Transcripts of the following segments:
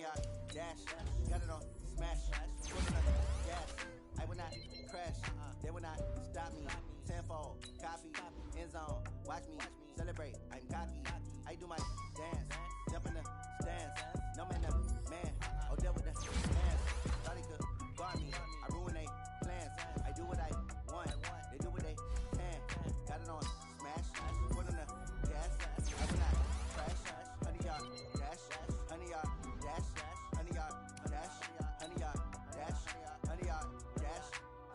yard dash. Got it on smash. Put it on gas. I will not crash. They will not stop me. Tenfold, copy, end zone. Watch me celebrate. I'm cocky. I do my dance. Jump in the stands. No man, no man. Oh, deal with the hands. Thought he could guard me. I ruin they plans. I do what I want. They do what they can. Got it on smash. Put on the gas. I will not crash. 100 yard dash. 100 yard dash. 100 yard dash. 100 yard dash. 100 yard dash.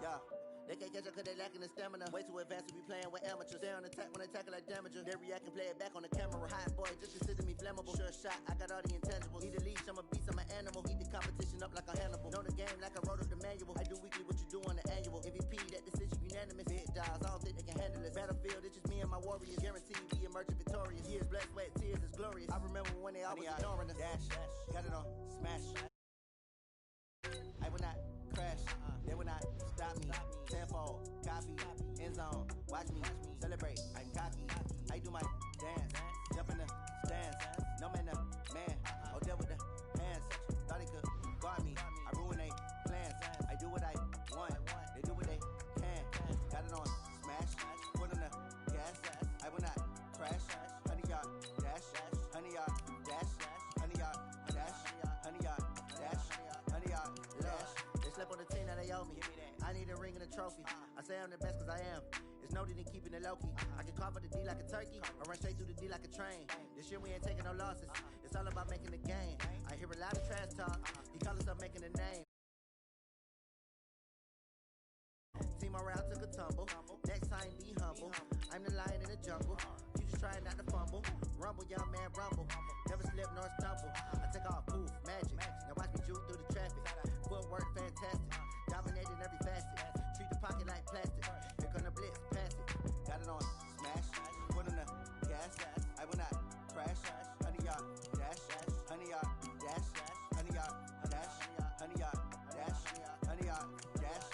Yeah. They can't catch up cause they lacking the stamina. Way too advanced to be playing with amateurs. They on attack when they tackle like damager. They react and play it back on the camera. Hot boy, just consider me flammable. Sure shot, I got all the intangibles. Need a leash, I'm a beast, I'm an animal. Heat the competition up like a Hannibal. Know the game like I wrote up the manual. I do weekly what you do on the annual. MVP, that decision unanimous. Big dials, I don't think they can handle it. Battlefield, it's just me and my warriors. Guaranteed we emerge victorious. Years, blood, sweat, tears, it's glorious. I remember when they always ignoring us. Dash, got it on smash. I will not crash. They will not stop me. Tenfold, copy, end zone. Watch me celebrate. I'm cocky. I do my dance. Jump in the stands. No man, no man. Oh, deal with the hands. Thought he could guard me. I ruin they plans. I do what I want. They do what they can. Got it on smash. Put on the gas. I will not crash. 100 yard dash. 100 yard dash. 100 yard dash. 100 yard dash. 100 yard dash. They slept on the team that they owe me. I need a ring and a trophy. I say I'm the best cause I am. It's no need in keeping it low-key. I can carve up the D like a turkey or run straight through the D like a train. This year we ain't taking no losses. It's all about making the game. I hear a lot of trash talk. He call us up making a name. Team around took a tumble. Next time be humble. I'm the lion in the jungle. You just trying not to fumble. Rumble, young man, rumble. Never slip nor stumble. I take off, poof, magic. Now watch me juke through the traffic. Footwork fantastic. Dominating every facet. Treat the pocket like plastic. Here come the blitz, pass it. Got it on smash. Put on the gas. I will not crash. 100 yard dash. 100 yard dash. 100 yard dash. 100 yard dash. 100 yard dash.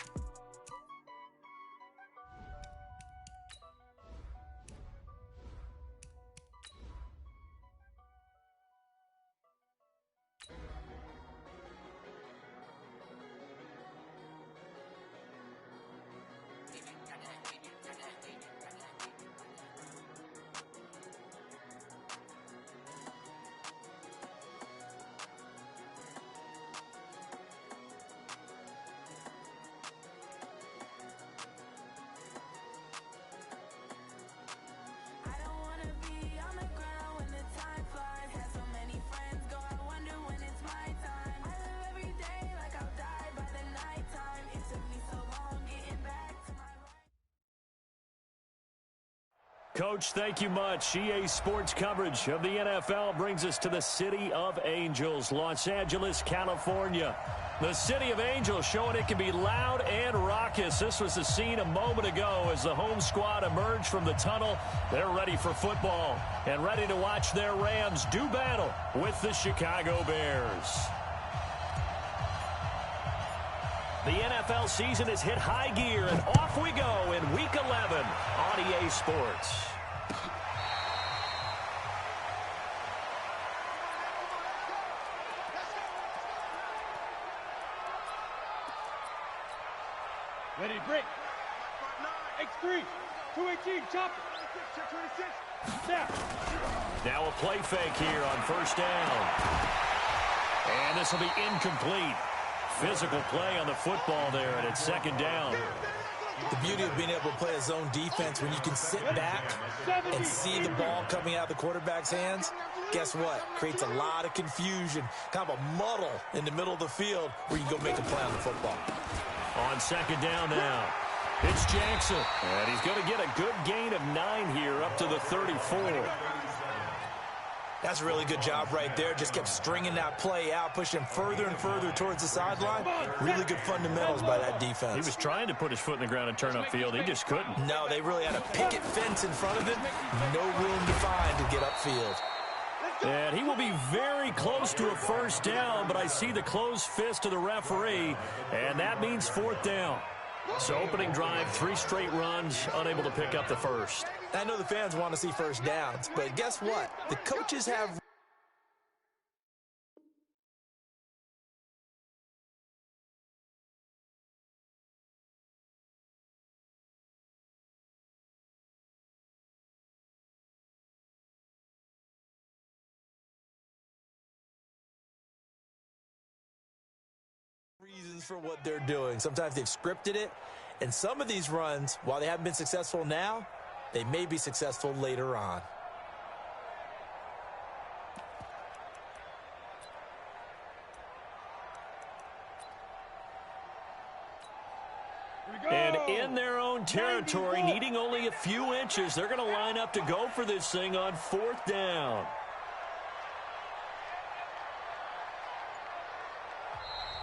Coach, thank you much. EA Sports coverage of the NFL brings us to the City of Angels, Los Angeles, California. The City of Angels showing it can be loud and raucous. This was the scene a moment ago as the home squad emerged from the tunnel. They're ready for football and ready to watch their Rams do battle with the Chicago Bears. The NFL season has hit high gear, and off we go in Week 11 on EA Sports. Ready to break. X3, 218, chop it. Snap. Now a play fake here on first down. And this will be incomplete. Physical play on the football there, and it's second down. The beauty of being able to play a zone defense when you can sit back and see the ball coming out of the quarterback's hands, guess what? Creates a lot of confusion, kind of a muddle in the middle of the field where you can go make a play on the football. On second down now, it's Jackson. And he's going to get a good gain of 9 here up to the 34. That's a really good job right there. Just kept stringing that play out, pushing further and further towards the sideline. Really good fundamentals by that defense. He was trying to put his foot in the ground and turn upfield. He just couldn't. No, they really had a picket fence in front of him. No room to find to get upfield. And he will be very close to a first down, but I see the closed fist of the referee, and that means fourth down. So opening drive, 3 straight runs, unable to pick up the first. I know the fans want to see first downs, but guess what? The coaches have reasons for what they're doing. Sometimes they've scripted it, and some of these runs, while they haven't been successful now, they may be successful later on. And in their own territory, needing only a few inches, they're going to line up to go for this thing on 4th down.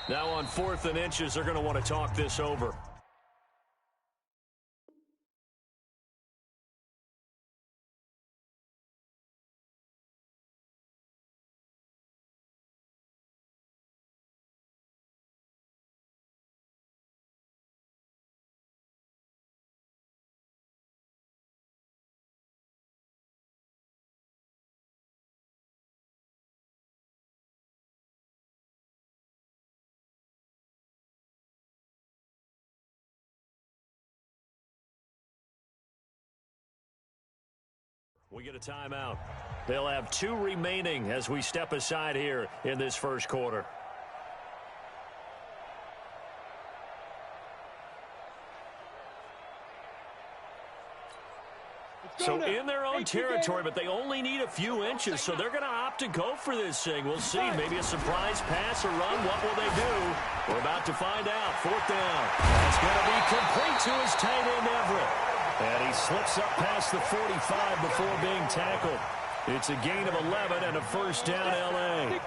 Now on 4th and inches, they're going to want to talk this over. We get a timeout. They'll have 2 remaining as we step aside here in this first quarter. So in their own territory, but they only need a few inches, so they're going to opt to go for this thing. We'll see. Maybe a surprise pass or run. What will they do? We're about to find out. 4th down. That's going to be complete to his tight end, Everett. And he slips up past the 45 before being tackled. It's a gain of 11 and a first down, L.A.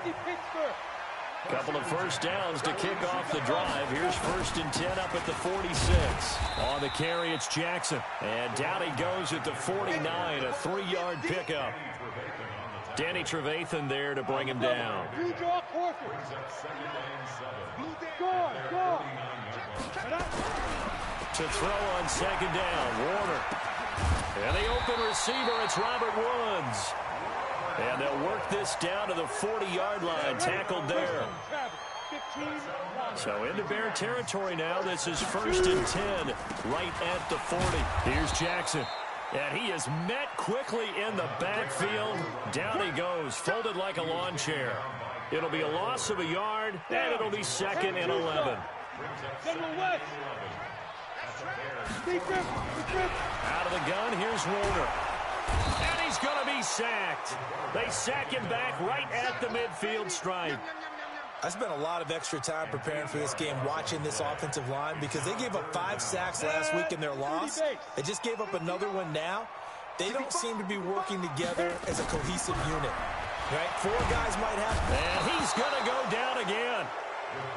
Couple of first downs to kick off the drive. Here's 1st and 10 up at the 46. On the carry, it's Jackson. And down he goes at the 49, a 3-yard pickup. Danny Trevathan there to bring him down. To throw on 2nd down, Warner. And the open receiver, it's Robert Woods. And they'll work this down to the 40-yard line, tackled there. So into Bear territory now. This is 1st and 10, right at the 40. Here's Jackson. And he is met quickly in the backfield. Down he goes, folded like a lawn chair. It'll be a loss of a yard, and it'll be 2nd and 11. Out of the gun, here's Warner. And he's going to be sacked. They sack him back right at the midfield stripe. I spent a lot of extra time preparing for this game watching this offensive line because they gave up 5 sacks last week in their loss. They just gave up another one now. They don't seem to be working together as a cohesive unit. Right? 4 guys might have. And he's going to go down again.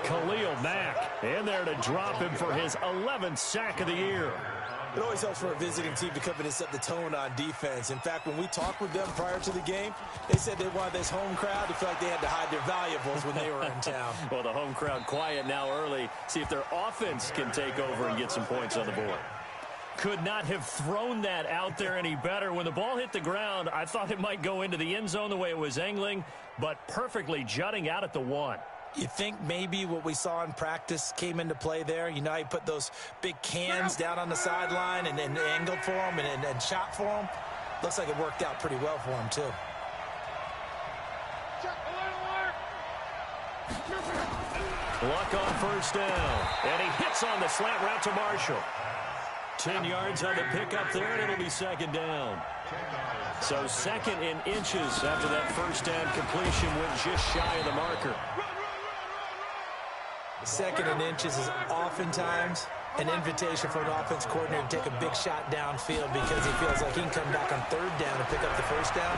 Khalil Mack in there to drop him for his 11th sack of the year. It always helps for a visiting team to come in and set the tone on defense. In fact, when we talked with them prior to the game, they said they wanted this home crowd to feel like they had to hide their valuables when they were in town. Well, the home crowd quiet now early. See if their offense can take over and get some points on the board. Could not have thrown that out there any better. When the ball hit the ground, I thought it might go into the end zone the way it was angling, but perfectly jutting out at the 1. You think maybe what we saw in practice came into play there? You know, he put those big cans down on the sideline and angled for him and shot for him. Looks like it worked out pretty well for him, too. Luck on 1st down. And he hits on the slant route to Marshall. 10 yards on the pickup there, and it'll be 2nd down. So 2nd in inches after that 1st down completion went just shy of the marker. 2nd and inches is oftentimes an invitation for an offense coordinator to take a big shot downfield because he feels like he can come back on 3rd down and pick up the 1st down.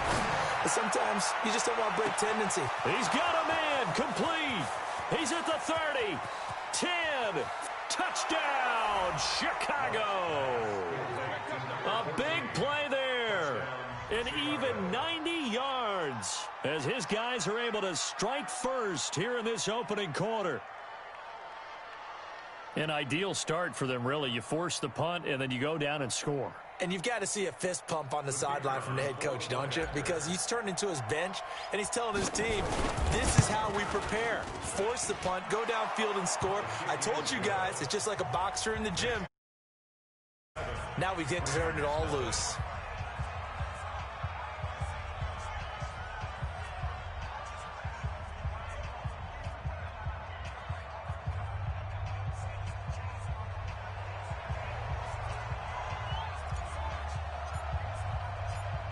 But sometimes you just don't want break tendency. He's got a man complete. He's at the 30. 10. Touchdown, Chicago. A big play there. An even 90 yards as his guys are able to strike first here in this opening quarter. An ideal start for them, really. You force the punt, and then you go down and score. And you've got to see a fist pump on the sideline from the head coach, don't you? Because he's turned into his bench, and he's telling his team, this is how we prepare. Force the punt, go downfield and score. I told you guys, it's just like a boxer in the gym. Now we get to turn it all loose.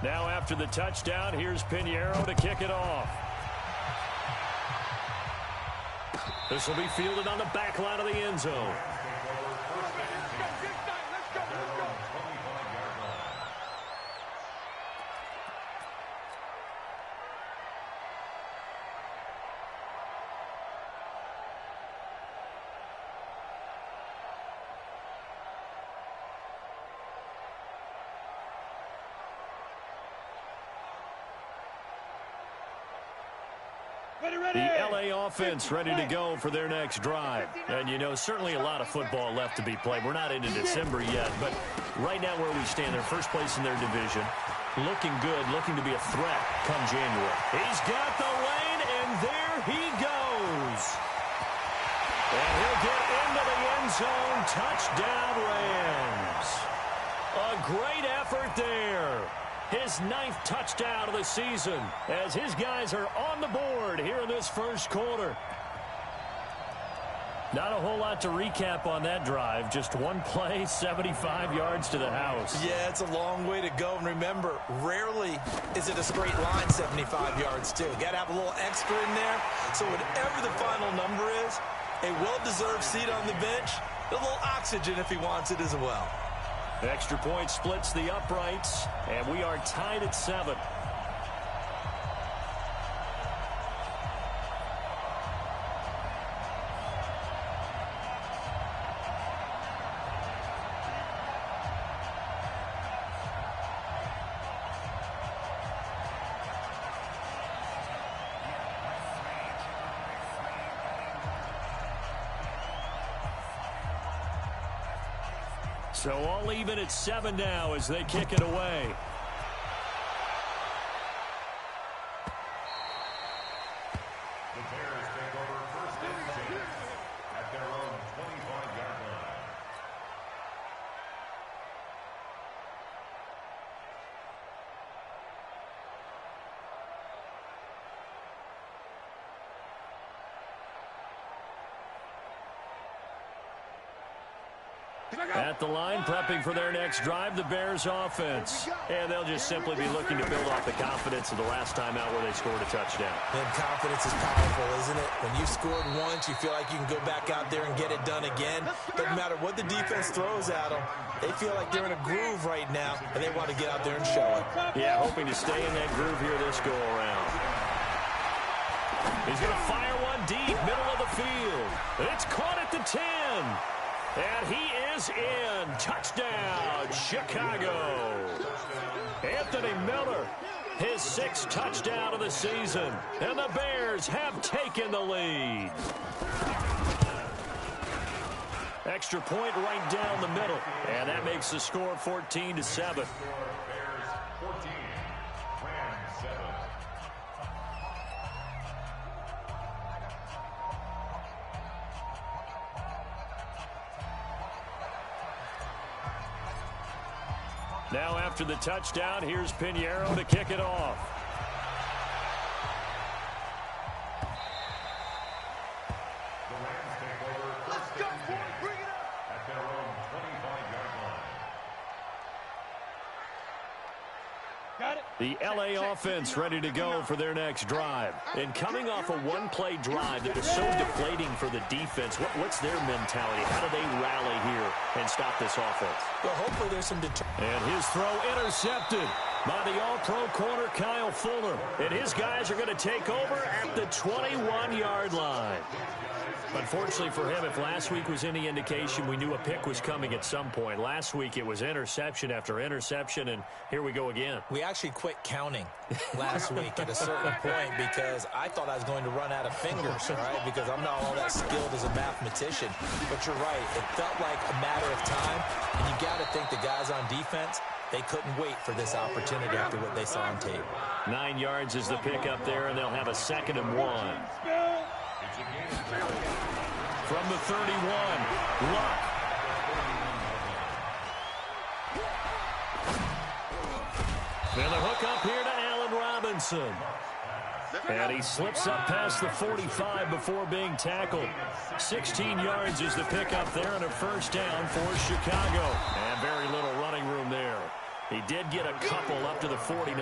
Now after the touchdown, here's Pinheiro to kick it off. This will be fielded on the back line of the end zone. The LA offense ready to go for their next drive. And, you know, certainly a lot of football left to be played. We're not into December yet, but right now where we stand, they're first place in their division. Looking good, looking to be a threat come January. He's got the lane, and there he goes. And he'll get into the end zone. Touchdown, Rams. A great effort there. His 9th touchdown of the season as his guys are on the board here in this first quarter. Not a whole lot to recap on that drive. Just one play, 75 yards to the house. Yeah, it's a long way to go. And remember, rarely is it a straight line 75 yards, too. Got to have a little extra in there. So whatever the final number is, a well-deserved seat on the bench, a little oxygen if he wants it as well. Extra point splits the uprights, and we are tied at 7. So all even at 7 now as they kick it away. The Bears take over first and 10 at their own 25-yard line. At the line, prepping for their next drive, the Bears offense. And they'll just simply be looking to build off the confidence of the last time out where they scored a touchdown. And confidence is powerful, isn't it? When you've scored once, you feel like you can go back out there and get it done again. Doesn't matter what the defense throws at them. They feel like they're in a groove right now, and they want to get out there and show it. Yeah, hoping to stay in that groove here this go-around. He's going to fire one deep, middle of the field. It's caught at the 10. And he is in. Touchdown, Chicago. Anthony Miller, his 6th touchdown of the season. And the Bears have taken the lead. Extra point right down the middle. And that makes the score 14-7. Bears 14, Rams 7. Now after the touchdown, here's Pinheiro to kick it off. The Rams take over first and 10 at their own 25-yard line. Got it. The LA offense ready to go for their next drive. And coming off a one-play drive that was so deflating for the defense, what's their mentality? How do they rally here and stop this offense? Well, hopefully there's some And his throw intercepted by the all-pro corner Kyle Fuller. And his guys are going to take over at the 21-yard line. Unfortunately for him, if last week was any indication, we knew a pick was coming at some point. Last week it was interception after interception, and here we go again. We actually quit counting last week at a certain point because I thought I was going to run out of fingers, right? Because I'm not all that skilled as a mathematician. But you're right. It felt like a matter of time, and you got to think the guys on defense, they couldn't wait for this opportunity after what they saw on tape. 9 yards is the pick up there, and they'll have a 2nd and 1. From the 31, Luck. And the hook up here to Allen Robinson. And he slips up past the 45 before being tackled. 16 yards is the pickup there and a first down for Chicago. And very little running room there. He did get a couple up to the 49.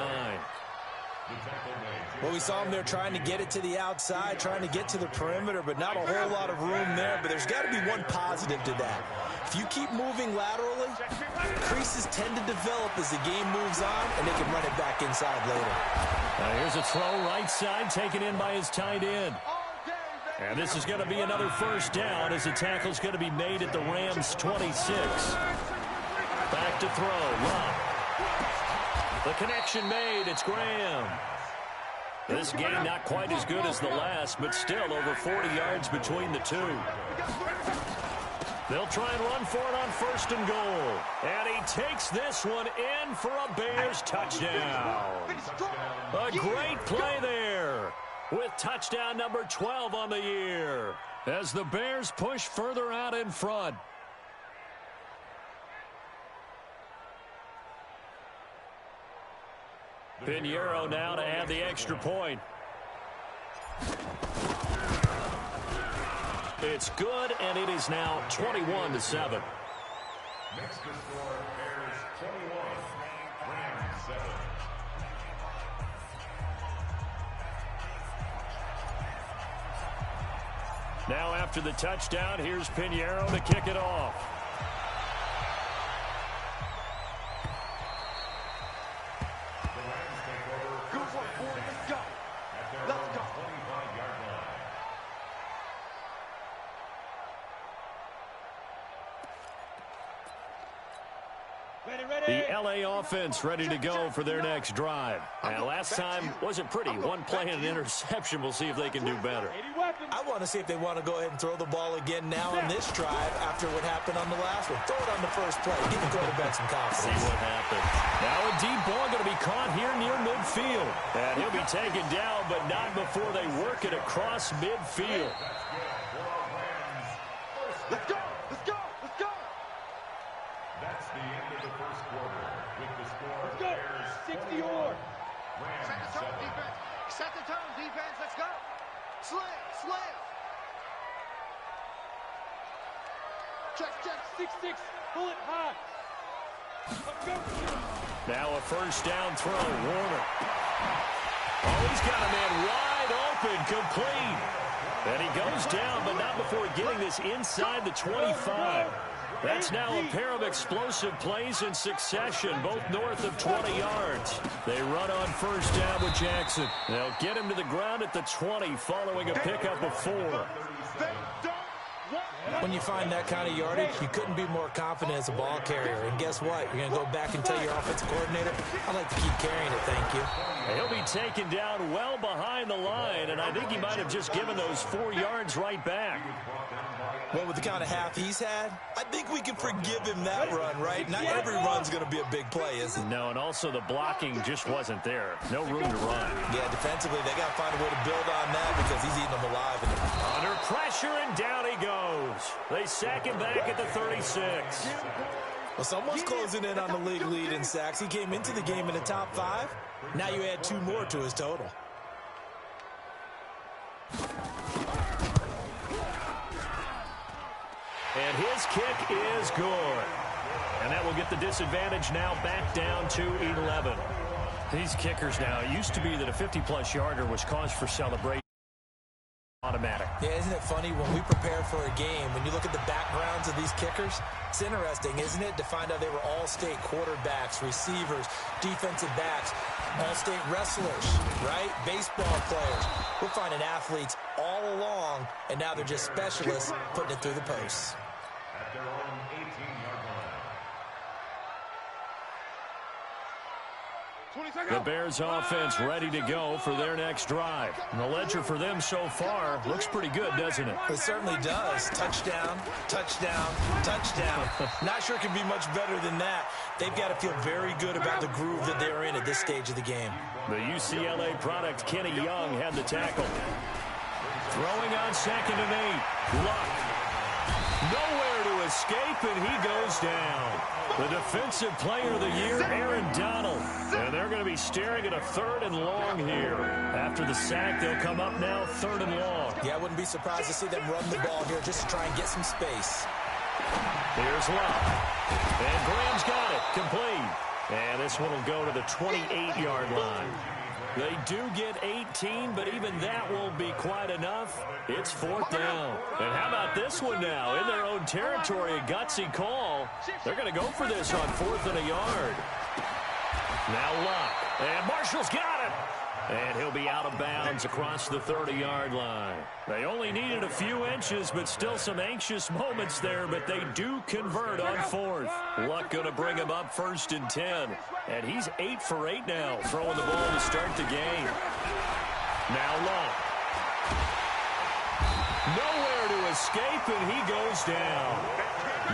Well, we saw him there trying to get it to the outside, trying to get to the perimeter, but not a whole lot of room there. But there's got to be one positive to that. If you keep moving laterally, creases tend to develop as the game moves on, and they can run it back inside later. Here's a throw right side, taken in by his tight end. And this is going to be another first down as the tackle's going to be made at the Rams' 26. Back to throw. Love. The connection made. It's Graham. This game not quite as good as the last, but still over 40 yards between the two. They'll try and run for it on first and goal. And he takes this one in for a Bears touchdown. A great play there with touchdown number 12 on the year as the Bears push further out in front. Pinheiro now to add the extra point. It's good, and it is now 21-7. Next to score, Bears 21, Rams 7. Now after the touchdown, here's Pinheiro to kick it off. The LA offense ready to go for their next drive. And last time wasn't pretty. One play and an interception. We'll see if they can do better. I want to see if they want to go ahead and throw the ball again now on this drive after what happened on the last one. Throw it on the first play. Give the quarterback some confidence. See what happens. Now a deep ball going to be caught here near midfield. And he'll be taken down, but not before they work it across midfield. Let's go! Let's go! Let's go! That's the end of the first quarter. With the score, Let's go! Bears 60 or. Rams Set the 7. tone, defense. Set the tone, defense. Let's go. Slam, slam. Check, check. 6-6. Pull it high. Let's go. Now a first down throw. Warner. Oh, he's got a man wide open, complete. And he goes down, but not before getting this inside the 25. That's now a pair of explosive plays in succession, both north of 20 yards. They run on first down with Jackson. They'll get him to the ground at the 20 following a pickup of 4. When you find that kind of yardage, you couldn't be more confident as a ball carrier. And guess what? You're going to go back and tell your offensive coordinator, I'd like to keep carrying it, thank you. He'll be taken down well behind the line, and I think he might have just given those 4 yards right back. Well, with the kind of half he's had, I think we can forgive him that run, right? Not every run's going to be a big play, is it? No, and also the blocking just wasn't there. No room to run. Yeah, defensively, they got to find a way to build on that because he's eating them alive. Under pressure, and down he goes. They sack him back at the 36. Well, someone's closing in on the league lead in sacks. He came into the game in the top 5. Now you add 2 more to his total. And his kick is good. And that will get the disadvantage now back down to 11. These kickers now, it used to be that a 50-plus yarder was cause for celebration. Automatic. Yeah, isn't it funny when we prepare for a game, when you look at the backgrounds of these kickers, it's interesting, isn't it, to find out they were all-state quarterbacks, receivers, defensive backs, all-state wrestlers, right? Baseball players. We're finding athletes all along, and now they're just specialists putting it through the posts. At their own 18-yard line. The Bears offense ready to go for their next drive. And the ledger for them so far looks pretty good, doesn't it? It certainly does. Touchdown, touchdown, touchdown. Not sure it can be much better than that. They've got to feel very good about the groove that they're in at this stage of the game. The UCLA product, Kenny Young, had the tackle. Throwing on 2nd and 8. Luck. Nowhere to escape, and he goes down. The defensive player of the year, Aaron Donald. And they're going to be staring at a 3rd and long here. After the sack, they'll come up now 3rd and long. Yeah, I wouldn't be surprised to see them run the ball here just to try and get some space. Here's Luck. And Graham's got it. Complete. And this one will go to the 28-yard line. They do get 18, but even that won't be quite enough. It's fourth down. And how about this one now? In their own territory, a gutsy call. They're going to go for this on 4th and a yard. Now Luck. And Marshall's got it. And he'll be out of bounds across the 30-yard line. They only needed a few inches, but still some anxious moments there, but they do convert on 4th. Luck going to bring him up 1st and 10. And he's 8 for 8 now, throwing the ball to start the game. Now Luck. Nowhere to escape, and he goes down.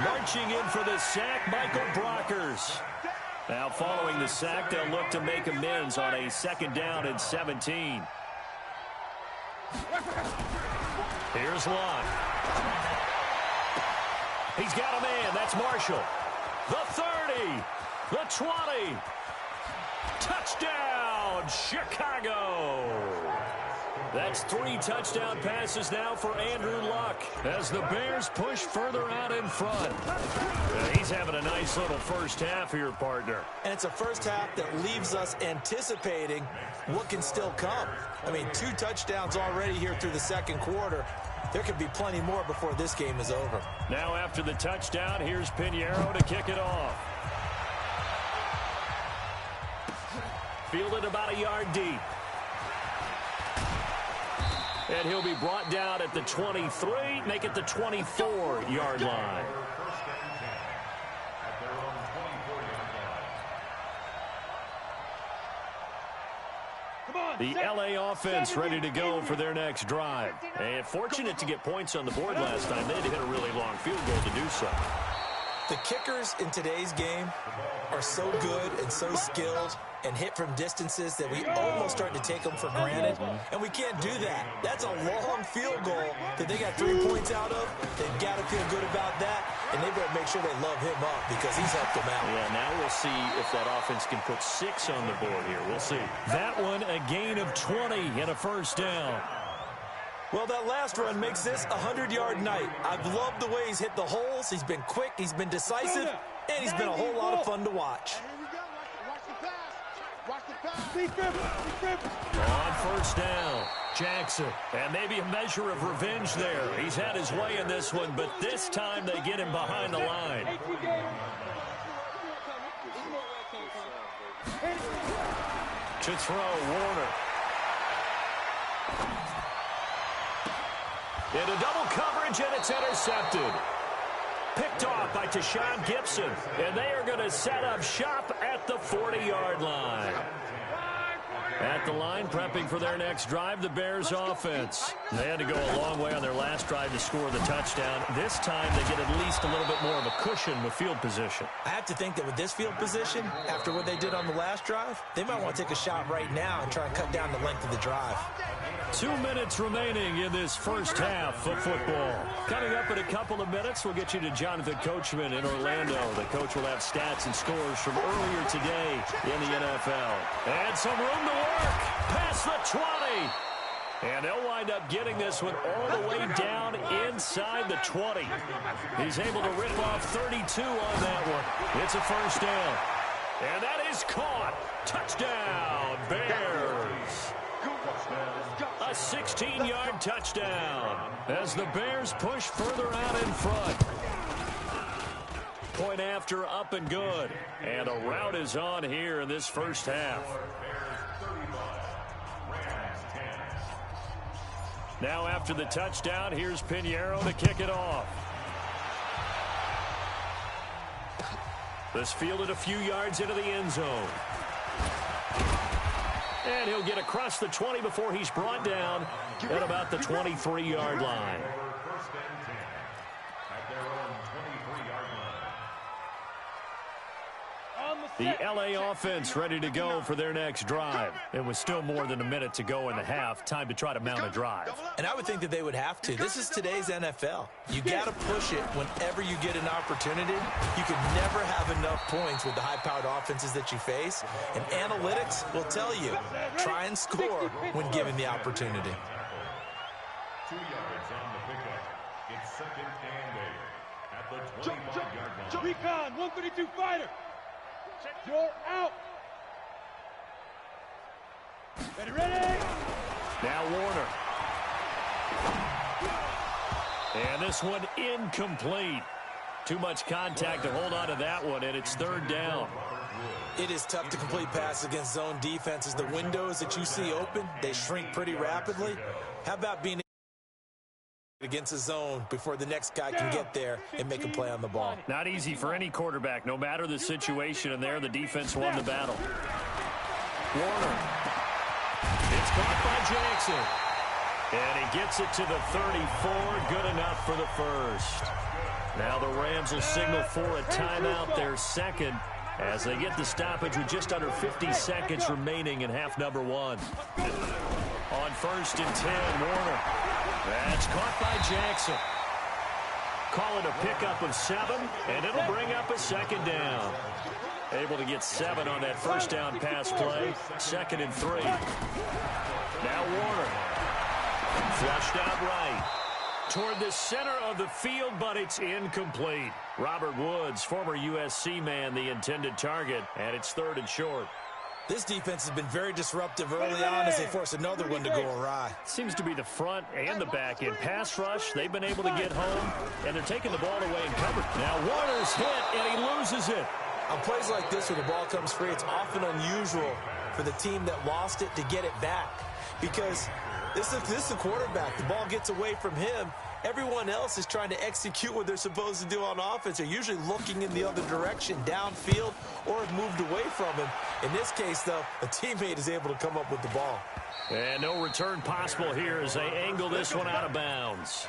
Marching in for the sack, Michael Brockers. Now, following the sack, they'll look to make amends on a 2nd down and 17. Here's Luck. He's got a man. That's Marshall. The 30. The 20. Touchdown, Chicago. That's 3 touchdown passes now for Andrew Luck as the Bears push further out in front. He's having a nice little first half here, partner. And it's a first half that leaves us anticipating what can still come. I mean, 2 touchdowns already here through the 2nd quarter. There could be plenty more before this game is over. Now after the touchdown, here's Pinheiro to kick it off. Fielded about a yard deep. And he'll be brought down at the 23, make it the 24-yard line. The LA offense ready to go for their next drive. And fortunate to get points on the board last time. They had to hit a really long field goal to do so. The kickers in today's game are so good and so skilled and hit from distances that we almost start to take them for granted. And we can't do that. That's a long field goal that they got 3 points out of. They've got to feel good about that. And they better make sure they love him up because he's helped them out. Yeah, now we'll see if that offense can put 6 on the board here. We'll see. That one, a gain of 20 and a first down. Well, that last run makes this a 100-yard night. I've loved the way he's hit the holes. He's been quick. He's been decisive. And he's been a whole lot of fun to watch. On first down, Jackson. And maybe a measure of revenge there. He's had his way in this one, but this time they get him behind the line. To throw, Warner. Into double coverage, and it's intercepted. Picked off by Tashawn Gibson, and they are going to set up shop at the 40-yard line. At the line, prepping for their next drive, the Bears offense. They had to go a long way on their last drive to score the touchdown. This time, they get at least a little bit more of a cushion with field position. I have to think that with this field position, after what they did on the last drive, they might want to take a shot right now and try and cut down the length of the drive. 2 minutes remaining in this first half of football. Coming up in a couple of minutes, we'll get you to Jonathan Coachman in Orlando. The coach will have stats and scores from earlier today in the NFL. And some room to work past the 20. And they'll wind up getting this one all the way down inside the 20. He's able to rip off 32 on that one. It's a first down. And that is caught. Touchdown, Bears. A 16-yard touchdown as the Bears push further out in front. Point after, up and good. And a rout is on here in this first half. Now after the touchdown, here's Pinheiro to kick it off. This fielded a few yards into the end zone. And he'll get across the 20 before he's brought down at about the 23-yard line. The LA offense ready to go for their next drive. It was still more than a minute to go in the half. Time to try to mount a drive. And I would think that they would have to. This is today's NFL. You got to push it whenever you get an opportunity. You can never have enough points with the high-powered offenses that you face. And analytics will tell you, try and score when given the opportunity. 2 yards on the pickup. It's 2nd and 8 at the 25-yard line. Recon, 132 fighter. You're out. Ready. Now Warner. And this one incomplete. Too much contact to hold on to that one, and it's third down. It is tough to complete passes against zone defenses. The windows that you see open, they shrink pretty rapidly. How about being against a zone before the next guy can get there and make a play on the ball? Not easy for any quarterback, no matter the situation, and there the defense won the battle. Warner. It's caught by Jackson. And he gets it to the 34. Good enough for the first. Now the Rams will signal for a timeout, their second, as they get the stoppage with just under 50 seconds remaining in half number one. On 1st and 10, Warner. That's caught by Jackson. Call it a pickup of 7, and it'll bring up a second down. Able to get 7 on that first down pass play. 2nd and 3. Now Warner. Flushed out right. Toward the center of the field, but it's incomplete. Robert Woods, former USC man, the intended target, and it's 3rd and short. This defense has been very disruptive early on as they force another one to go awry. Seems to be the front and the back end. Pass rush, they've been able to get home, and they're taking the ball away and covered. Now Warner's hit, and he loses it. On plays like this where the ball comes free, it's often unusual for the team that lost it to get it back. Because this is the quarterback. The ball gets away from him. Everyone else is trying to execute what they're supposed to do on offense. They're usually looking in the other direction, downfield, or have moved away from him. In this case, though, a teammate is able to come up with the ball. And no return possible here as they angle this one out of bounds.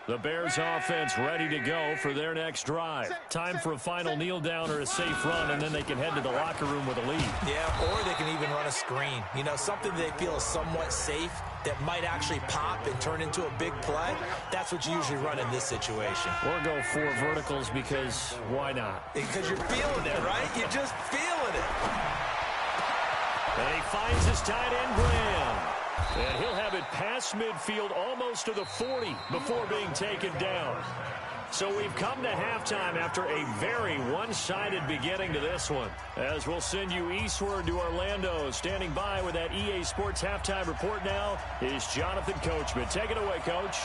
The Bears offense ready to go for their next drive. Time for a final kneel down or a safe run, and then they can head to the locker room with a lead. Yeah, or they can even run a screen. You know, something they feel is somewhat safe that might actually pop and turn into a big play. That's what you usually run in this situation. Or go 4 verticals because why not? Because you're feeling it, right? You're just feeling it. And he finds his tight end, Graham. And he'll have it past midfield almost to the 40 before being taken down. So we've come to halftime after a very one-sided beginning to this one. As we'll send you eastward to Orlando. Standing by with that EA Sports halftime report now is Jonathan Coachman. Take it away, Coach.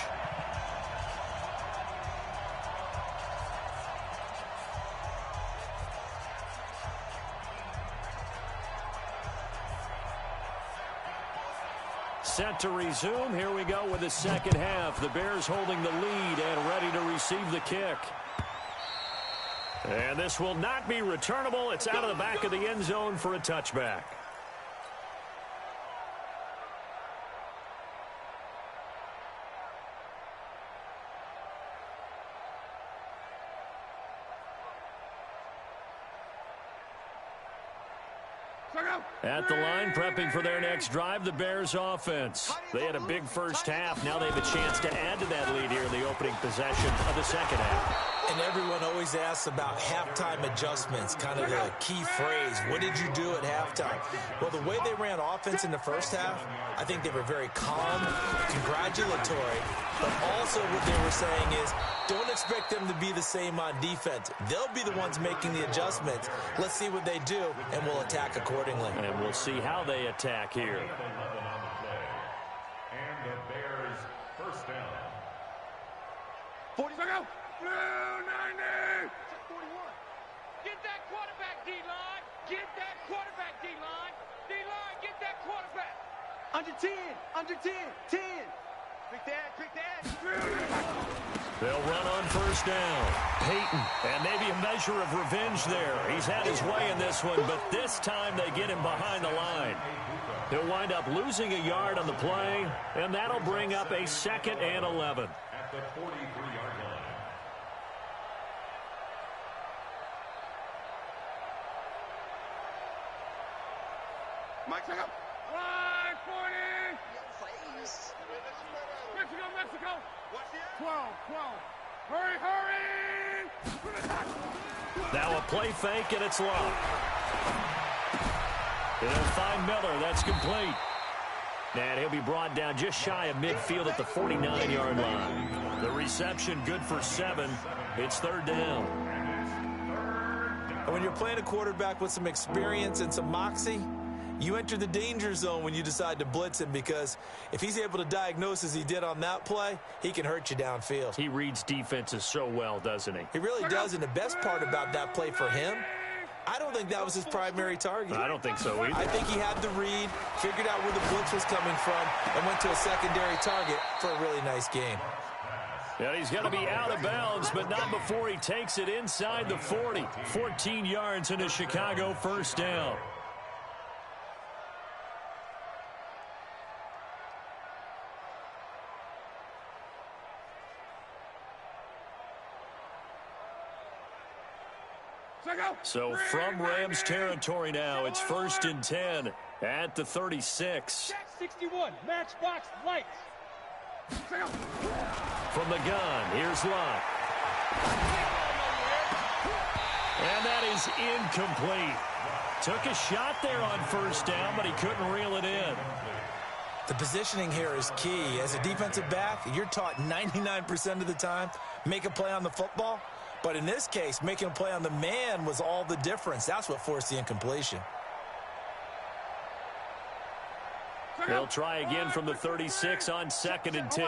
Set to resume. Here we go with the second half. The Bears holding the lead and ready to receive the kick. And this will not be returnable. It's out of the back of the end zone for a touchback. At the line, prepping for their next drive, the Bears offense. They had a big first half. Now they have a chance to add to that lead here in the opening possession of the second half. And everyone always asks about halftime adjustments, kind of the key phrase. What did you do at halftime? Well, the way they ran offense in the first half, I think they were very calm, congratulatory, but also what they were saying is, don't expect them to be the same on defense. They'll be the ones making the adjustments. Let's see what they do, and we'll attack accordingly. And we'll see how they attack here. And the Bears first down. 40 seconds. Blue 90. 41. Get that quarterback, D-line. Get that quarterback, D-line. D-line, get that quarterback. Under 10. Under 10. 10. Quick that. They'll run on first down. Peyton, and maybe a measure of revenge there. He's had his way in this one, but this time they get him behind the line. He'll wind up losing a yard on the play, and that'll bring up a 2nd and 11. At the 43-yard line. Mike, check up. Line 40. Mexico. 12. Hurry. Now a play fake, and it's locked. They'll find Miller. That's complete. And he'll be brought down just shy of midfield at the 49-yard line. The reception good for 7. It's third down. And when you're playing a quarterback with some experience and some moxie, you enter the danger zone when you decide to blitz him, because if he's able to diagnose as he did on that play, he can hurt you downfield. He reads defenses so well, doesn't he? He really does, and the best part about that play for him, I don't think that was his primary target. I don't think so either. I think he had the read, figured out where the blitz was coming from, and went to a secondary target for a really nice game. And he's going to be out of bounds, but not before he takes it inside the 40. 14 yards into Chicago, first down. So from Rams territory now, it's 1st and 10 at the 36. 61, matchbox lights. From the gun, here's Locke. And that is incomplete. Took a shot there on first down, but he couldn't reel it in. The positioning here is key. As a defensive back, you're taught 99% of the time, make a play on the football. But in this case, making a play on the man was all the difference. That's what forced the incompletion. They'll try again from the 36 on 2nd and 10.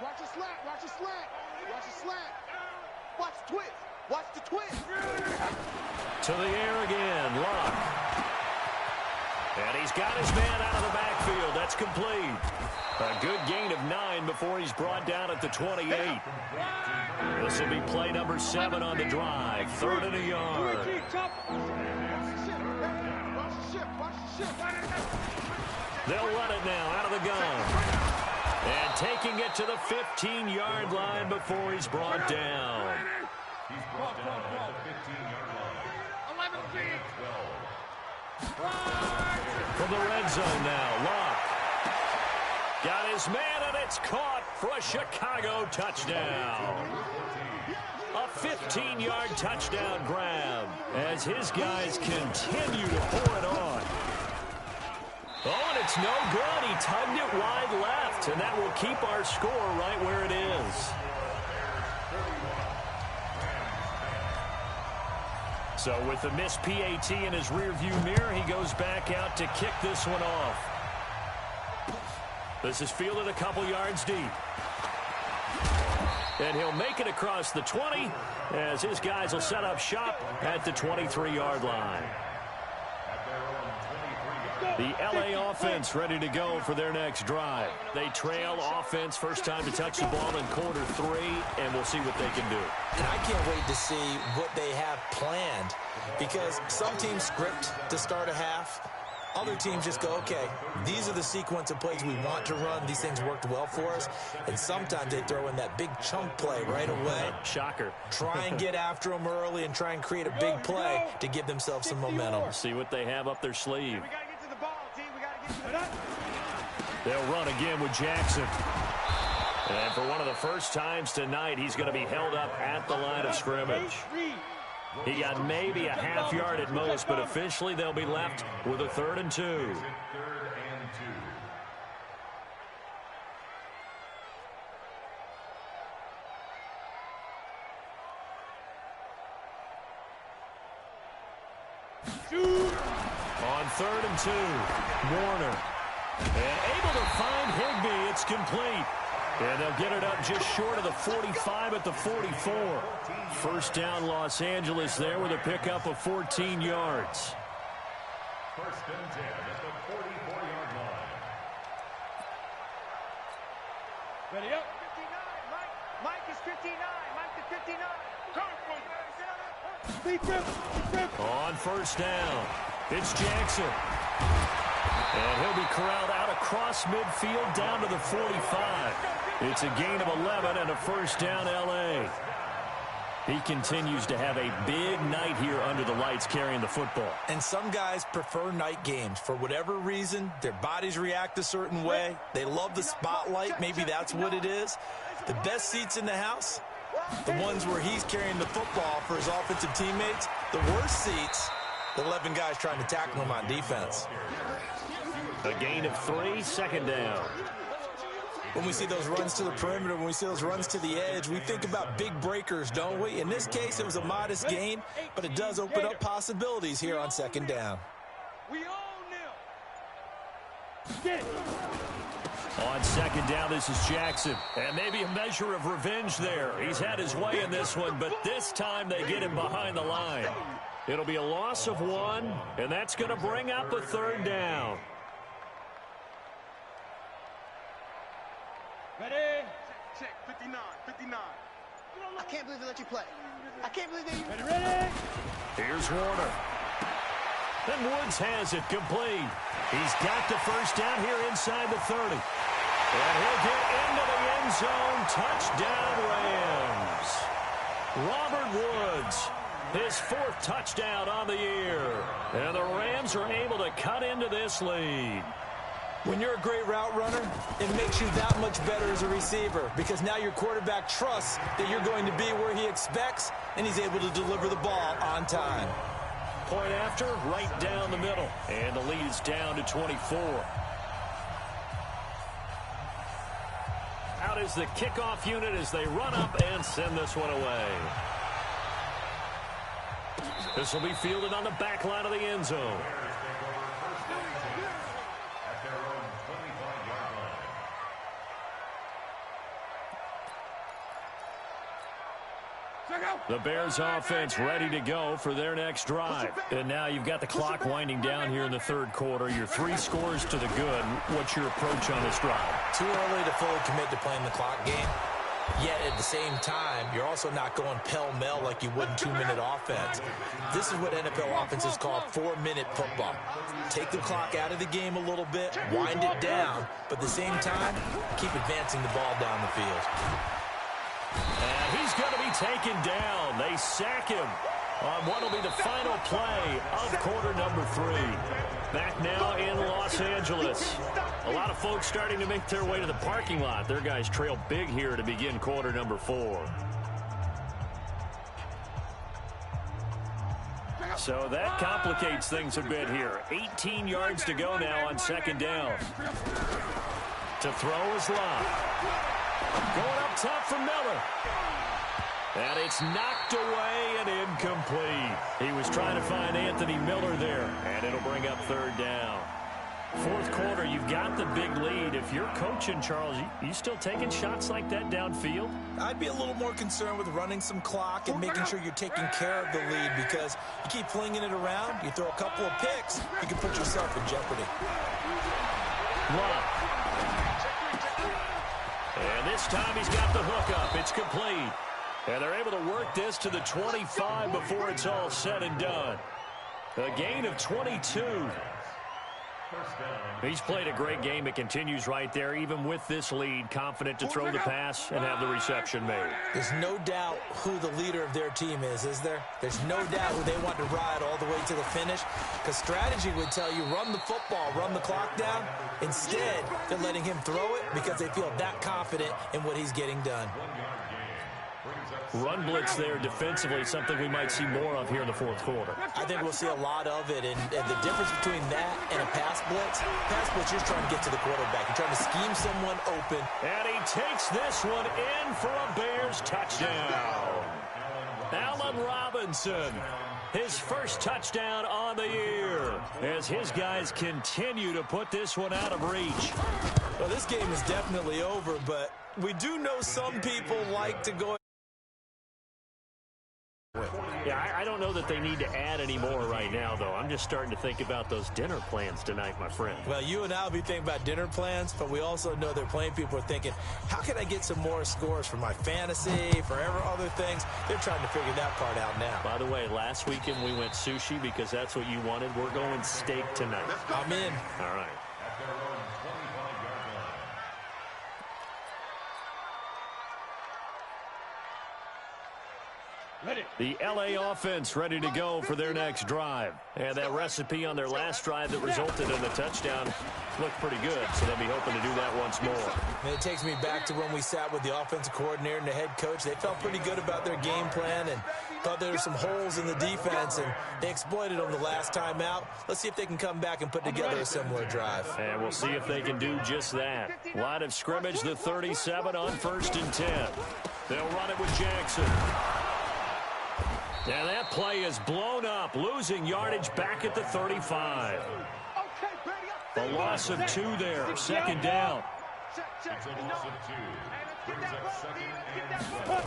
Watch the slant, watch the slant, watch the slant. Watch the twist, watch the twist. To the air again, Locke. And he's got his man out of the backfield. That's complete. A good gain of 9 before he's brought down at the 28. This will be play number 7 on the drive. 3rd and a yard. They'll run it now out of the gun. And taking it to the 15-yard line before he's brought down. He's brought down at the 15-yard line. 11 feet. From the red zone now, Locke. Got his man, and it's caught for a Chicago touchdown. A 15-yard touchdown grab as his guys continue to pour it on. Oh, and it's no good. He tugged it wide left, and that will keep our score right where it is. So with the missed PAT in his rearview mirror, he goes back out to kick this one off. This is fielded a couple yards deep. And he'll make it across the 20 as his guys will set up shop at the 23-yard line. The LA offense ready to go for their next drive. They trail offense, first time to touch the ball in quarter 3, and we'll see what they can do. And I can't wait to see what they have planned, because some teams script to start a half. Other teams just go, okay, these are the sequence of plays we want to run. These things worked well for us. And sometimes they throw in that big chunk play right away. Shocker. Try and get after them early and try and create a big play to give themselves some momentum. See what they have up their sleeve. We got to get to the ball, team. We got to get to the They'll run again with Jackson. And for one of the first times tonight, he's going to be held up at the line of scrimmage. He got maybe a half yard at most, but officially they'll be left with a 3rd and 2. 3rd and 2. On 3rd and 2, Warner. And able to find Higbee. It's complete. And they'll get it up just short of the 45 at the 44. First down, Los Angeles there with a pickup of 14 yards. 1st and 10 at the 44-yard line. Ready up. 59. Mike is 59. Mike is 59. On first down, it's Jackson. And he'll be corralled out across midfield down to the 45. It's a gain of 11 and a first down, L.A. He continues to have a big night here under the lights carrying the football. And some guys prefer night games. For whatever reason, their bodies react a certain way. They love the spotlight. Maybe that's what it is. The best seats in the house, the ones where he's carrying the football for his offensive teammates. The worst seats, the 11 guys trying to tackle him on defense. A gain of 3, 2nd down. When we see those runs to the perimeter, when we see those runs to the edge, we think about big breakers, don't we? In this case, it was a modest gain, but it does open up possibilities here on second down. We own them. On second down, this is Jackson. And maybe a measure of revenge there. He's had his way in this one, but this time they get him behind the line. It'll be a loss of 1, and that's going to bring up a third down. Ready? Check, 59, 59. I can't believe they let you play. I can't believe they... Ready? Here's Warner. And Woods has it complete. He's got the first down here inside the 30. And he'll get into the end zone. Touchdown, Rams. Robert Woods, his 4th touchdown on the year. And the Rams are able to cut into this lead. When you're a great route runner, it makes you that much better as a receiver because now your quarterback trusts that you're going to be where he expects, and he's able to deliver the ball on time. Point after, right down the middle. And the lead is down to 24. Out is the kickoff unit as they run up and send this one away. This will be fielded on the back line of the end zone. The Bears offense ready to go for their next drive. And now you've got the clock winding down here in the third quarter. Your 3 scores to the good. What's your approach on this drive? Too early to fully commit to playing the clock game. Yet at the same time, you're also not going pell-mell like you would in 2-minute offense. This is what NFL offenses call 4-minute football. Take the clock out of the game a little bit, wind it down, but at the same time, keep advancing the ball down the field. And he's going to be taken down. They sack him on what will be the final play of quarter number 3. Back now in Los Angeles. A lot of folks starting to make their way to the parking lot. Their guys trail big here to begin quarter number 4. So that complicates things a bit here. 18 yards to go now on second down. To throw is Love. Going up top for Miller. And it's knocked away and incomplete. He was trying to find Anthony Miller there, and it'll bring up third down. Fourth quarter, you've got the big lead. If you're coaching, Charles, you still taking shots like that downfield? I'd be a little more concerned with running some clock and making sure you're taking care of the lead because you keep flinging it around, you throw a couple of picks, you can put yourself in jeopardy. Love. And this time he's got the hook up. It's complete. And they're able to work this to the 25 before it's all said and done. A gain of 22. He's played a great game. It continues right there, even with this lead, confident to throw the pass and have the reception made. There's no doubt who the leader of their team is there? There's no doubt who they want to ride all the way to the finish, because strategy would tell you run the football, run the clock down. Instead, they're letting him throw it because they feel that confident in what he's getting done. Run blitz there defensively, something we might see more of here in the fourth quarter. I think we'll see a lot of it, and the difference between that and a pass blitz, you're trying to get to the quarterback. You're trying to scheme someone open. And he takes this one in for a Bears touchdown. Allen Robinson, his first touchdown on the year, as his guys continue to put this one out of reach. Well, this game is definitely over, but we do know some people like to go. Yeah, I don't know that they need to add any more right now, though. I'm just starting to think about those dinner plans tonight, my friend. Well, you and I will be thinking about dinner plans, but we also know they're playing people are thinking, how can I get some more scores for my fantasy, for other things? They're trying to figure that part out now. By the way, last weekend we went sushi because that's what you wanted. We're going steak tonight. I'm in. All right. The LA offense ready to go for their next drive. And that recipe on their last drive that resulted in a touchdown looked pretty good, so they'll be hoping to do that once more. And it takes me back to when we sat with the offensive coordinator and the head coach. They felt pretty good about their game plan and thought there were some holes in the defense, and they exploited them the last time out. Let's see if they can come back and put together a similar drive. And we'll see if they can do just that. Line of scrimmage, the 37 on 1st and 10. They'll run it with Jackson. And that play is blown up, losing yardage back at the 35. A loss of 2 there, 2nd down. It's a loss of 2. Brings up 2nd and 7.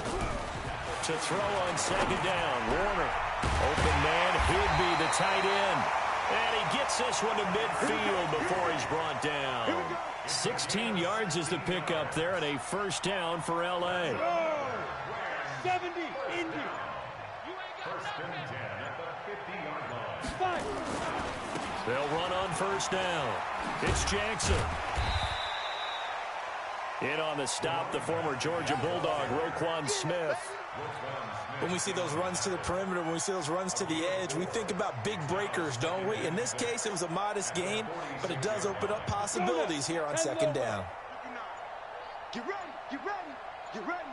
To throw on 2nd down, Warner. Open man, Higby, the tight end. And he gets this one to midfield before he's brought down. 16 yards is the pickup there, and a 1st down for L.A. 70, Indy. 1st and 10 at the 50-yard line. They'll run on 1st down. It's Jackson. In on the stop, the former Georgia Bulldog, Roquan Smith. When we see those runs to the perimeter, when we see those runs to the edge, we think about big breakers, don't we? In this case, it was a modest gain, but it does open up possibilities here on 2nd down. Get ready, get ready, get ready.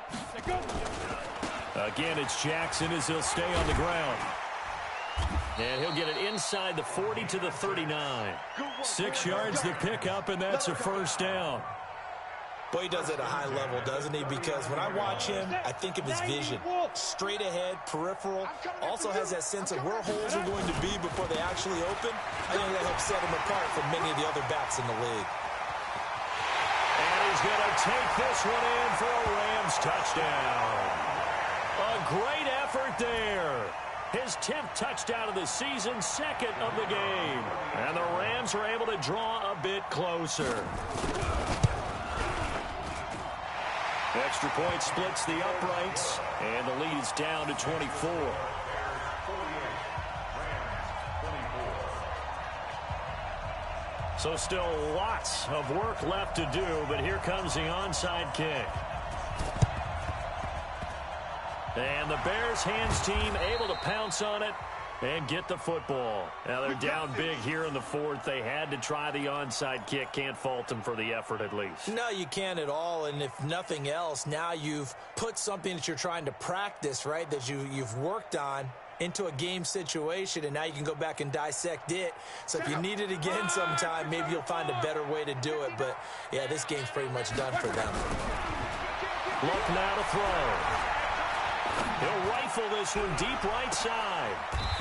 Again, it's Jackson as he'll stay on the ground. And he'll get it inside the 40 to the 39. 6 yards the pickup, and that's a 1st down. Boy, he does it at a high level, doesn't he? Because when I watch him, I think of his vision. Straight ahead, peripheral. Also has that sense of where holes are going to be before they actually open. I think that helps set him apart from many of the other backs in the league. And he's going to take this one in for a Rams touchdown. A great effort there. His 10th touchdown of the season, 2nd of the game. And the Rams are able to draw a bit closer. Extra point splits the uprights, and the lead is down to 24. So still lots of work left to do, but here comes the onside kick. And the Bears hands team able to pounce on it and get the football. Now they're down big here in the 4th. They had to try the onside kick. Can't fault them for the effort at least. No, you can't at all. And if nothing else, now you've put something that you're trying to practice, right, that you've worked on into a game situation, and now you can go back and dissect it. So if you need it again sometime, maybe you'll find a better way to do it. But, yeah, this game's pretty much done for them. Look now to throw. He'll rifle this one deep right side.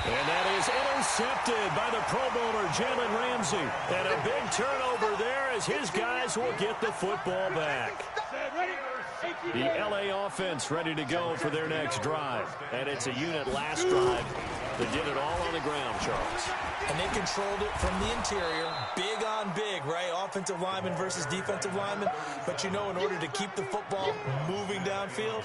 And that is intercepted by the Pro Bowler, Jalen Ramsey. And a big turnover there as his guys will get the football back. The L.A. offense ready to go for their next drive. And it's a unit last drive that did it all on the ground, Charles. And they controlled it from the interior. Big on big, right? Offensive lineman versus defensive lineman. But you know, in order to keep the football moving downfield,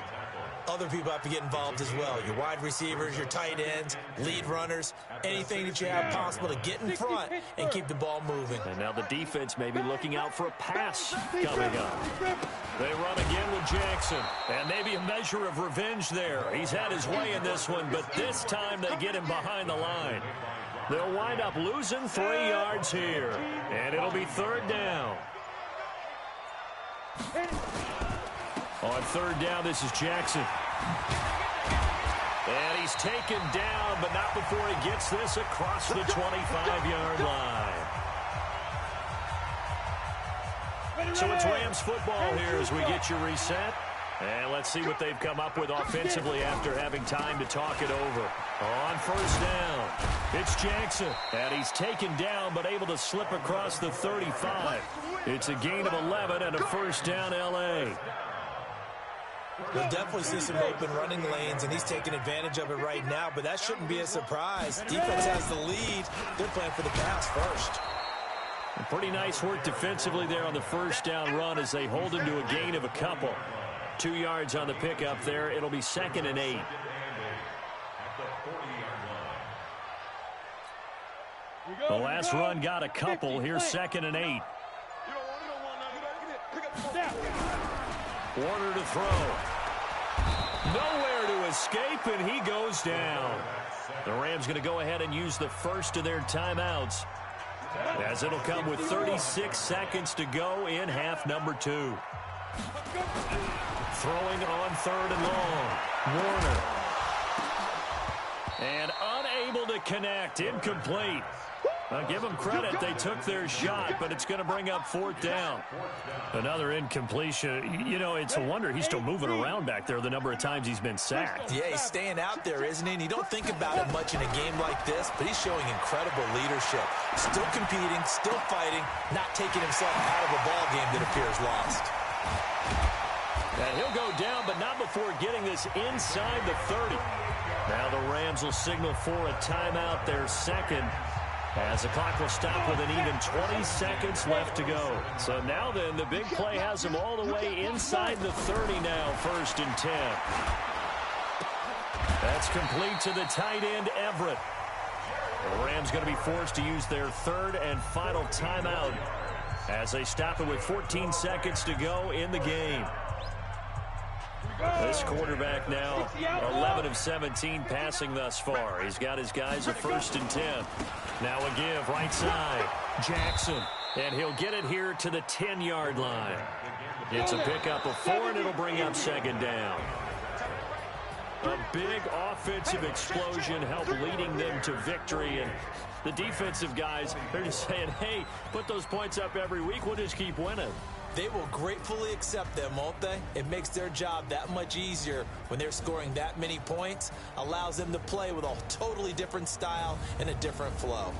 other people have to get involved as well. Your wide receivers, your tight ends, lead runners, anything that you have possible to get in front and keep the ball moving. And now the defense may be looking out for a pass coming up. They run again with Jackson. And maybe a measure of revenge there. He's had his way in this one, but this time they get him behind the line. They'll wind up losing 3 yards here. And it'll be 3rd down. On 3rd down, this is Jackson. And he's taken down, but not before he gets this across the 25-yard line. So it's Rams football here as we get you reset. And let's see what they've come up with offensively after having time to talk it over. On 1st down, it's Jackson. And he's taken down, but able to slip across the 35. It's a gain of 11 and a 1st down L.A. We'll definitely see some open running lanes, and he's taking advantage of it right now, but that shouldn't be a surprise. Defense has the lead. They're playing for the pass first. And pretty nice work defensively there on the 1st down run as they hold him to a gain of a couple. 2 yards on the pickup there. It'll be 2nd and 8. The last run got a couple. Here's 2nd and 8. Warner to throw. Nowhere to escape, and he goes down. The Rams going to go ahead and use the first of their timeouts. as it'll come with 36 seconds to go in half number 2. Throwing on 3rd and long. Warner. And unable to connect. Incomplete. I'll give them credit. They took their shot, but it's going to bring up 4th down. Another incompletion. You know, it's a wonder he's still moving around back there the number of times he's been sacked. Yeah, he's staying out there, isn't he? And you don't think about it much in a game like this, but he's showing incredible leadership. Still competing, still fighting, not taking himself out of a ball game that appears lost. And he'll go down, but not before getting this inside the 30. Now the Rams will signal for a timeout, their second, as the clock will stop with an even 20 seconds left to go. So now then, the big play has them all the way inside the 30 now, 1st and 10. That's complete to the tight end, Everett. The Rams going to be forced to use their 3rd and final timeout as they stop it with 14 seconds to go in the game. This quarterback now 11 of 17 passing thus far. He's got his guys a 1st and 10. Now a give right side. Jackson. And he'll get it here to the 10-yard line. It's a pickup of 4, and it'll bring up 2nd down. A big offensive explosion helped leading them to victory. And the defensive guys, they're just saying, hey, put those points up every week. We'll just keep winning. They will gratefully accept them, won't they? It makes their job that much easier when they're scoring that many points. Allows them to play with a totally different style and a different flow.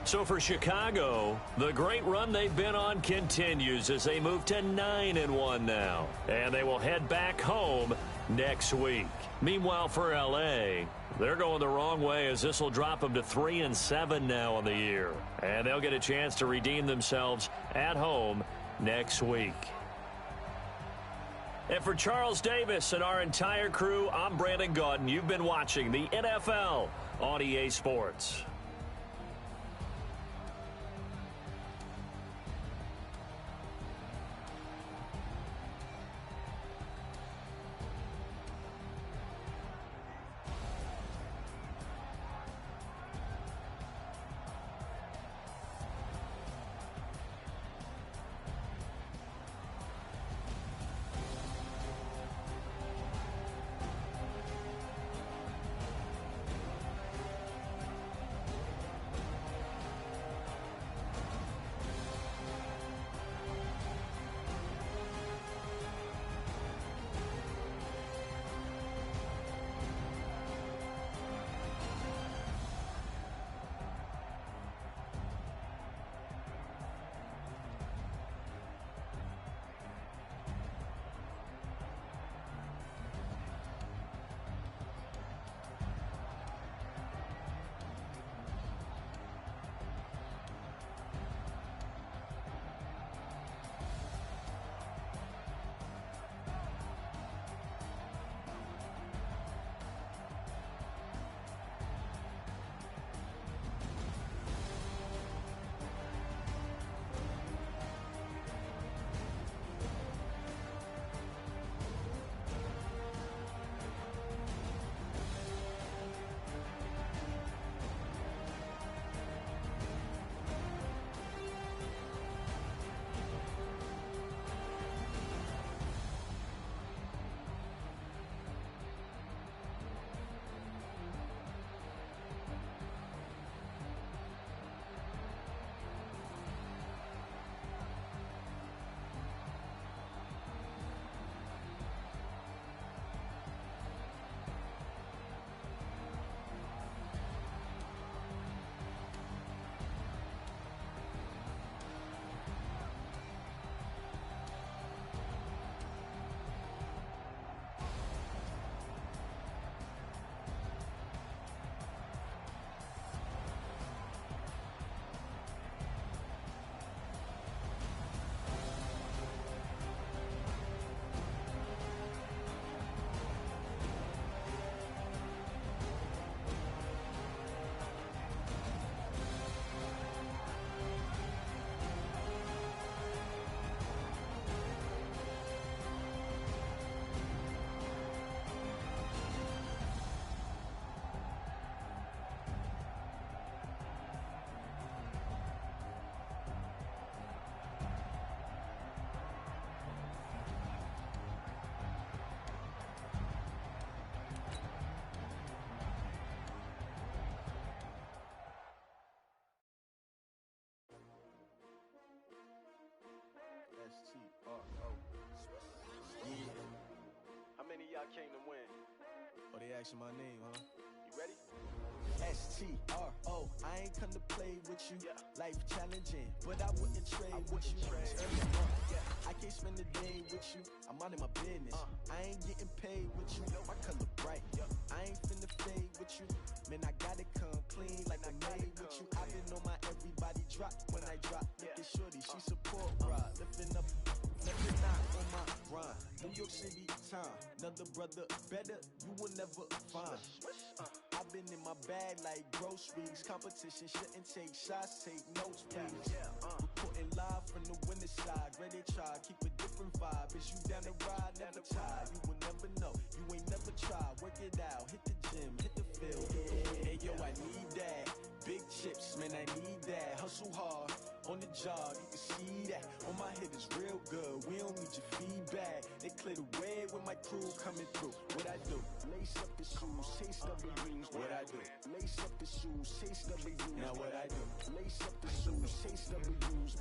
So for Chicago, the great run they've been on continues as they move to 9-1 now. And they will head back home next week. Meanwhile, for L.A., they're going the wrong way as this will drop them to 3-7 now on the year. And they'll get a chance to redeem themselves at home next week. And for Charles Davis and our entire crew, I'm Brandon Gaudin. You've been watching the NFL on EA Sports. I came to win. Oh, they asking my name, huh? You ready? S-T-R-O, I ain't come to play with you. Yeah. Life challenging, but I wouldn't trade with you. I can't spend the day with you. I'm minding my business. I ain't getting paid with you. My color bright. I ain't finna fade with you. Man, I gotta come clean like I made with you. I've been on my everybody drop when I drop. Look at shorty, she support ride. Lifting up, never not on my grind. New York City time, another brother better, you will never find. I've been in my bag like groceries. Competition shouldn't take shots, take notes, please. Reporting live from the winter side. Ready to try, keep a different vibe. Is you down the ride, never tired. You will never know, you ain't never tried. Work it out, hit the gym, hit the field. Hey yo, I need that. Big chips, man, I need that. Hustle hard, on the job, you can see that. On my head is real good, we don't need your feedback. They clear the way when my crew coming through. What I do? Lace up the shoes, chase W's. What I do? Lace up the shoes, chase W's. Now what I do? Lace up the shoes, chase W's.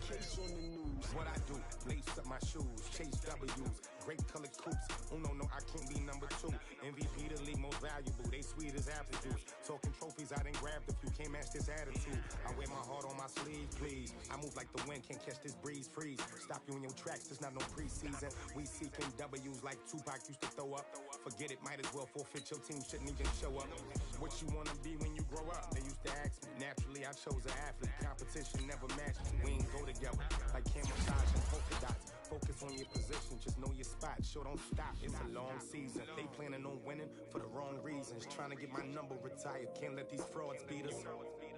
Case on the news. What I do? Lace up my shoes, chase W's. Great colored coops. Oh no, I can't be number 2. MVP the league most valuable. They sweet as apple juice. Talking trophies, I done grabbed a few. Can't match this attitude. I wear my heart on my sleeve, please. I move like the wind, can't catch this breeze. Freeze. Stop you in your tracks. There's not no preseason. We seeking W's like Tupac used to throw up. Forget it, might as well forfeit. Your team shouldn't even show up. What you wanna be when you grow up? They used to ask me. Naturally, I chose an athlete. Competition never matched me. We ain't go together like camouflage and polka dots. Focus on your position, just know your spot. Sure, don't stop. It's a long season. They planning on winning for the wrong reasons. Trying to get my number retired. Can't let these frauds beat us.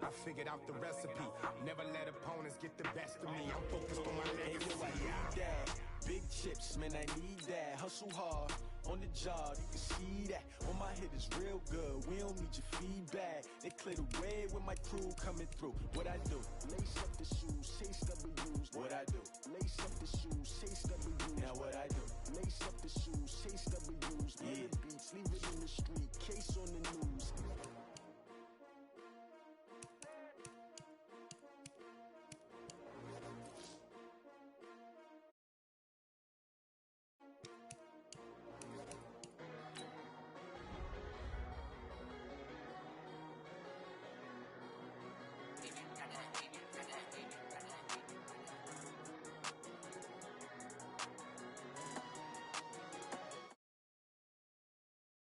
I figured out the recipe. Never let opponents get the best of me. I'm focused on my legacy. I need that. Big chips, man, I need that. Hustle hard, on the job, you can see that. On my head is real good, we don't need your feedback. They clear the way when my crew coming through. What I do? Lace up the shoes, chase